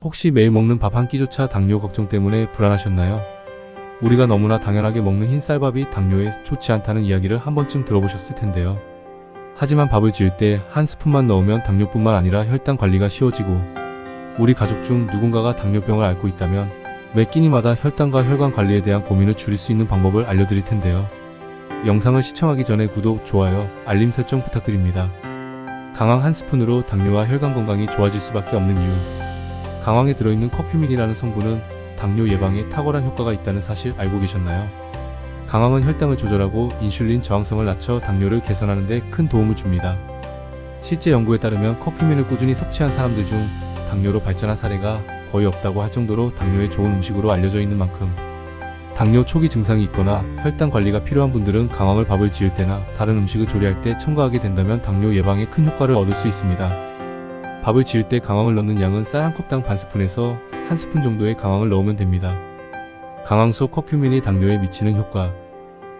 혹시 매일 먹는 밥 한 끼조차 당뇨 걱정 때문에 불안하셨나요? 우리가 너무나 당연하게 먹는 흰 쌀밥이 당뇨에 좋지 않다는 이야기를 한 번쯤 들어보셨을 텐데요. 하지만 밥을 지을 때 한 스푼만 넣으면 당뇨뿐만 아니라 혈당 관리가 쉬워지고, 우리 가족 중 누군가가 당뇨병을 앓고 있다면 매 끼니마다 혈당과 혈관 관리에 대한 고민을 줄일 수 있는 방법을 알려드릴 텐데요. 영상을 시청하기 전에 구독, 좋아요, 알림 설정 부탁드립니다. 강황 한 스푼으로 당뇨와 혈관 건강이 좋아질 수밖에 없는 이유. 강황에 들어있는 커큐민이라는 성분은 당뇨 예방에 탁월한 효과가 있다는 사실 알고 계셨나요? 강황은 혈당을 조절하고 인슐린 저항성을 낮춰 당뇨를 개선하는 데 큰 도움을 줍니다. 실제 연구에 따르면 커큐민을 꾸준히 섭취한 사람들 중 당뇨로 발전한 사례가 거의 없다고 할 정도로 당뇨에 좋은 음식으로 알려져 있는 만큼, 당뇨 초기 증상이 있거나 혈당 관리가 필요한 분들은 강황을 밥을 지을 때나 다른 음식을 조리할 때 첨가하게 된다면 당뇨 예방에 큰 효과를 얻을 수 있습니다. 밥을 지을 때 강황을 넣는 양은 쌀 한 컵당 반 스푼에서 한 스푼 정도의 강황을 넣으면 됩니다. 강황 속 커큐민이 당뇨에 미치는 효과.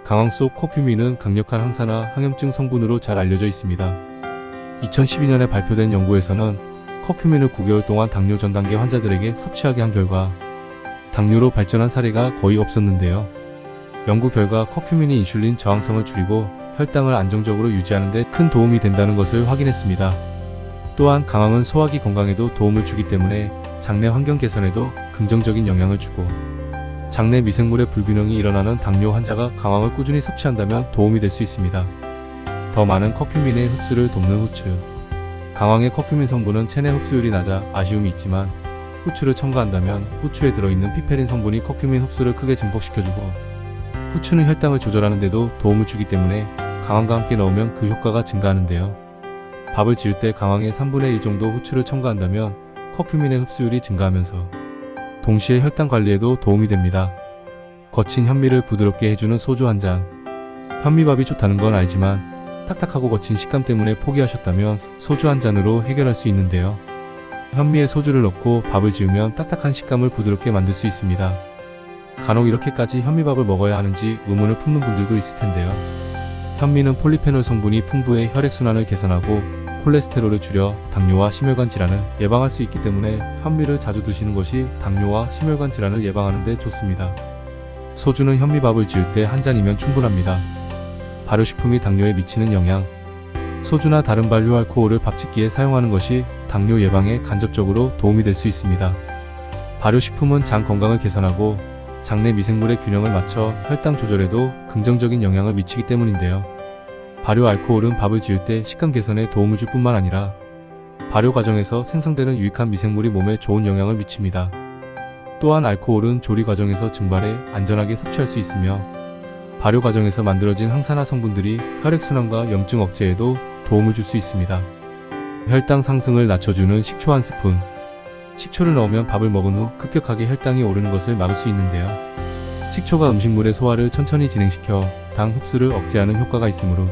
강황 속 커큐민은 강력한 항산화, 항염증 성분으로 잘 알려져 있습니다. 2012년에 발표된 연구에서는 커큐민을 9개월 동안 당뇨 전 단계 환자들에게 섭취하게 한 결과 당뇨로 발전한 사례가 거의 없었는데요. 연구 결과 커큐민이 인슐린 저항성을 줄이고 혈당을 안정적으로 유지하는 데 큰 도움이 된다는 것을 확인했습니다. 또한 강황은 소화기 건강에도 도움을 주기 때문에 장내 환경 개선에도 긍정적인 영향을 주고, 장내 미생물의 불균형이 일어나는 당뇨 환자가 강황을 꾸준히 섭취한다면 도움이 될 수 있습니다. 더 많은 커큐민의 흡수를 돕는 후추. 강황의 커큐민 성분은 체내 흡수율이 낮아 아쉬움이 있지만, 후추를 첨가한다면 후추에 들어있는 피페린 성분이 커큐민 흡수를 크게 증폭시켜주고, 후추는 혈당을 조절하는 데도 도움을 주기 때문에 강황과 함께 넣으면 그 효과가 증가하는데요. 밥을 지을 때 강황의 3분의 1 정도 후추를 첨가한다면 커큐민의 흡수율이 증가하면서 동시에 혈당 관리에도 도움이 됩니다. 거친 현미를 부드럽게 해주는 소주 한 잔. 현미밥이 좋다는 건 알지만 딱딱하고 거친 식감 때문에 포기하셨다면 소주 한 잔으로 해결할 수 있는데요. 현미에 소주를 넣고 밥을 지으면 딱딱한 식감을 부드럽게 만들 수 있습니다. 간혹 이렇게까지 현미밥을 먹어야 하는지 의문을 품는 분들도 있을 텐데요. 현미는 폴리페놀 성분이 풍부해 혈액순환을 개선하고 콜레스테롤을 줄여 당뇨와 심혈관 질환을 예방할 수 있기 때문에 현미를 자주 드시는 것이 당뇨와 심혈관 질환을 예방하는 데 좋습니다. 소주는 현미밥을 지을 때 한 잔이면 충분합니다. 발효식품이 당뇨에 미치는 영향. 소주나 다른 발효 알코올을 밥짓기에 사용하는 것이 당뇨 예방에 간접적으로 도움이 될 수 있습니다. 발효식품은 장 건강을 개선하고 장내 미생물의 균형을 맞춰 혈당 조절에도 긍정적인 영향을 미치기 때문인데요. 발효 알코올은 밥을 지을 때 식감 개선에 도움을 줄 뿐만 아니라 발효 과정에서 생성되는 유익한 미생물이 몸에 좋은 영향을 미칩니다. 또한 알코올은 조리 과정에서 증발해 안전하게 섭취할 수 있으며, 발효 과정에서 만들어진 항산화 성분들이 혈액순환과 염증 억제에도 도움을 줄 수 있습니다. 혈당 상승을 낮춰주는 식초 한 스푼. 식초를 넣으면 밥을 먹은 후 급격하게 혈당이 오르는 것을 막을 수 있는데요. 식초가 음식물의 소화를 천천히 진행시켜 당 흡수를 억제하는 효과가 있으므로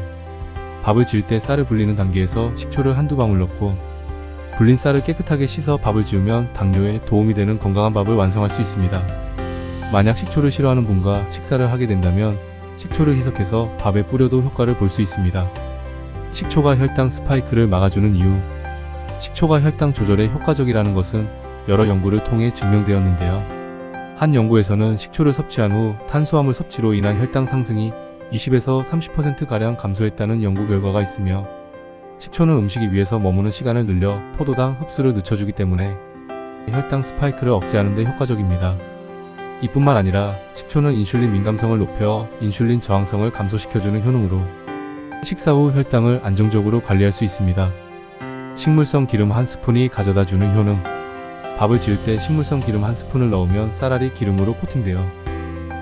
밥을 지을 때 쌀을 불리는 단계에서 식초를 한두 방울 넣고 불린 쌀을 깨끗하게 씻어 밥을 지으면 당뇨에 도움이 되는 건강한 밥을 완성할 수 있습니다. 만약 식초를 싫어하는 분과 식사를 하게 된다면 식초를 희석해서 밥에 뿌려도 효과를 볼 수 있습니다. 식초가 혈당 스파이크를 막아주는 이유. 식초가 혈당 조절에 효과적이라는 것은 여러 연구를 통해 증명되었는데요. 한 연구에서는 식초를 섭취한 후 탄수화물 섭취로 인한 혈당 상승이 20에서 30%가량 감소했다는 연구 결과가 있으며, 식초는 음식 위에서 머무는 시간을 늘려 포도당 흡수를 늦춰주기 때문에 혈당 스파이크를 억제하는 데 효과적입니다. 이뿐만 아니라 식초는 인슐린 민감성을 높여 인슐린 저항성을 감소시켜주는 효능으로 식사 후 혈당을 안정적으로 관리할 수 있습니다. 식물성 기름 한 스푼이 가져다주는 효능. 밥을 지을 때 식물성 기름 한 스푼을 넣으면 쌀알이 기름으로 코팅되어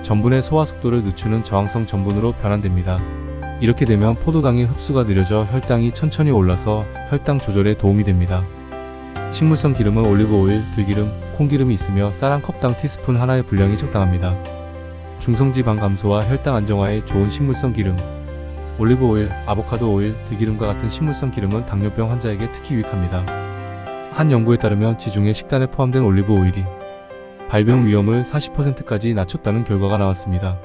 전분의 소화 속도를 늦추는 저항성 전분으로 변환됩니다. 이렇게 되면 포도당의 흡수가 느려져 혈당이 천천히 올라서 혈당 조절에 도움이 됩니다. 식물성 기름은 올리브오일, 들기름, 콩기름이 있으며 쌀 한 컵당 티스푼 하나의 분량이 적당합니다. 중성지방 감소와 혈당 안정화에 좋은 식물성 기름. 올리브오일, 아보카도 오일, 들기름과 같은 식물성 기름은 당뇨병 환자에게 특히 유익합니다. 한 연구에 따르면 지중해 식단에 포함된 올리브 오일이 발병 위험을 40%까지 낮췄다는 결과가 나왔습니다.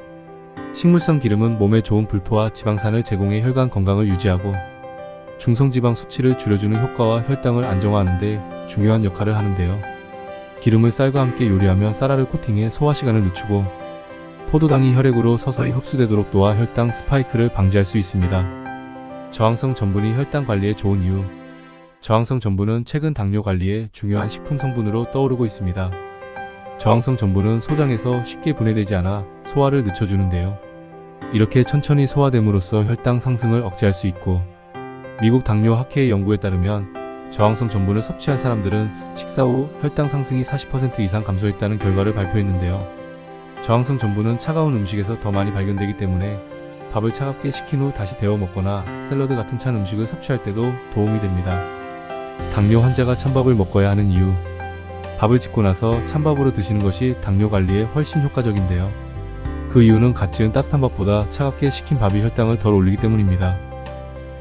식물성 기름은 몸에 좋은 불포화 지방산을 제공해 혈관 건강을 유지하고 중성지방 수치를 줄여주는 효과와 혈당을 안정화하는 데 중요한 역할을 하는데요. 기름을 쌀과 함께 요리하며 쌀알을 코팅해 소화 시간을 늦추고 포도당이 혈액으로 서서히 흡수되도록 도와 혈당 스파이크를 방지할 수 있습니다. 저항성 전분이 혈당 관리에 좋은 이유. 저항성 전분은 최근 당뇨 관리에 중요한 식품 성분으로 떠오르고 있습니다. 저항성 전분은 소장에서 쉽게 분해되지 않아 소화를 늦춰주는데요. 이렇게 천천히 소화됨으로써 혈당 상승을 억제할 수 있고, 미국 당뇨 학회의 연구에 따르면 저항성 전분을 섭취한 사람들은 식사 후 혈당 상승이 40% 이상 감소했다는 결과를 발표했는데요. 저항성 전분은 차가운 음식에서 더 많이 발견되기 때문에 밥을 차갑게 식힌 후 다시 데워 먹거나 샐러드 같은 찬 음식을 섭취할 때도 도움이 됩니다. 당뇨 환자가 찬밥을 먹어야 하는 이유. 밥을 짓고 나서 찬밥으로 드시는 것이 당뇨 관리에 훨씬 효과적인데요. 그 이유는 갓 지은 따뜻한 밥보다 차갑게 식힌 밥이 혈당을 덜 올리기 때문입니다.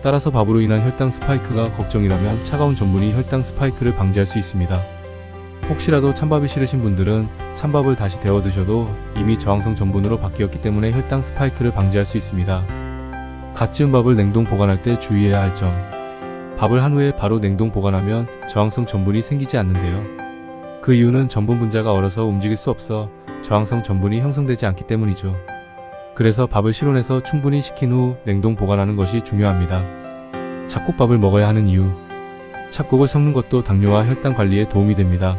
따라서 밥으로 인한 혈당 스파이크가 걱정이라면 차가운 전분이 혈당 스파이크를 방지할 수 있습니다. 혹시라도 찬밥이 싫으신 분들은 찬밥을 다시 데워 드셔도 이미 저항성 전분으로 바뀌었기 때문에 혈당 스파이크를 방지할 수 있습니다. 갓 지은 밥을 냉동 보관할 때 주의해야 할 점. 밥을 한 후에 바로 냉동 보관하면 저항성 전분이 생기지 않는데요. 그 이유는 전분 분자가 얼어서 움직일 수 없어 저항성 전분이 형성되지 않기 때문이죠. 그래서 밥을 실온에서 충분히 식힌 후 냉동 보관하는 것이 중요합니다. 잡곡밥을 먹어야 하는 이유. 잡곡을 섞는 것도 당뇨와 혈당 관리에 도움이 됩니다.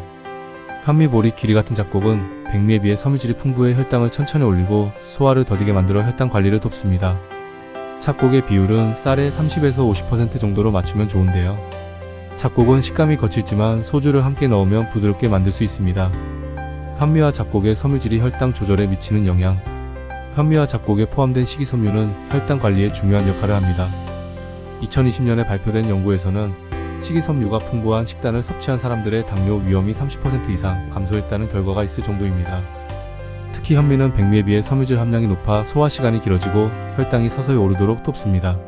현미, 보리, 기리 같은 잡곡은 백미에 비해 섬유질이 풍부해 혈당을 천천히 올리고 소화를 더디게 만들어 혈당 관리를 돕습니다. 잡곡의 비율은 쌀의 30에서 50% 정도로 맞추면 좋은데요. 잡곡은 식감이 거칠지만 소주를 함께 넣으면 부드럽게 만들 수 있습니다. 현미와 잡곡의 섬유질이 혈당 조절에 미치는 영향. 현미와 잡곡에 포함된 식이섬유는 혈당 관리에 중요한 역할을 합니다. 2020년에 발표된 연구에서는 식이섬유가 풍부한 식단을 섭취한 사람들의 당뇨 위험이 30% 이상 감소했다는 결과가 있을 정도입니다. 특히 현미는 백미에 비해 섬유질 함량이 높아 소화 시간이 길어지고 혈당이 서서히 오르도록 돕습니다.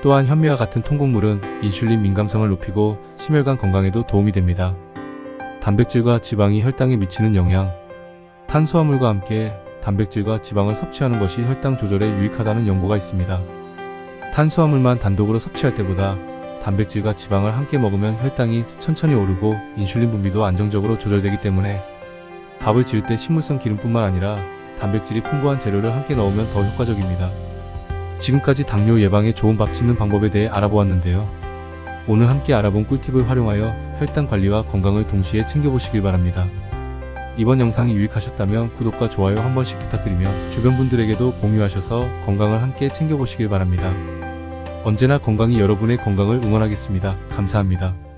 또한 현미와 같은 통곡물은 인슐린 민감성을 높이고 심혈관 건강에도 도움이 됩니다. 단백질과 지방이 혈당에 미치는 영향. 탄수화물과 함께 단백질과 지방을 섭취하는 것이 혈당 조절에 유익하다는 연구가 있습니다. 탄수화물만 단독으로 섭취할 때보다 단백질과 지방을 함께 먹으면 혈당이 천천히 오르고 인슐린 분비도 안정적으로 조절되기 때문에 밥을 지을 때 식물성 기름뿐만 아니라 단백질이 풍부한 재료를 함께 넣으면 더 효과적입니다. 지금까지 당뇨 예방에 좋은 밥 짓는 방법에 대해 알아보았는데요. 오늘 함께 알아본 꿀팁을 활용하여 혈당 관리와 건강을 동시에 챙겨보시길 바랍니다. 이번 영상이 유익하셨다면 구독과 좋아요 한 번씩 부탁드리며 주변 분들에게도 공유하셔서 건강을 함께 챙겨보시길 바랍니다. 언제나 건강이 여러분의 건강을 응원하겠습니다. 감사합니다.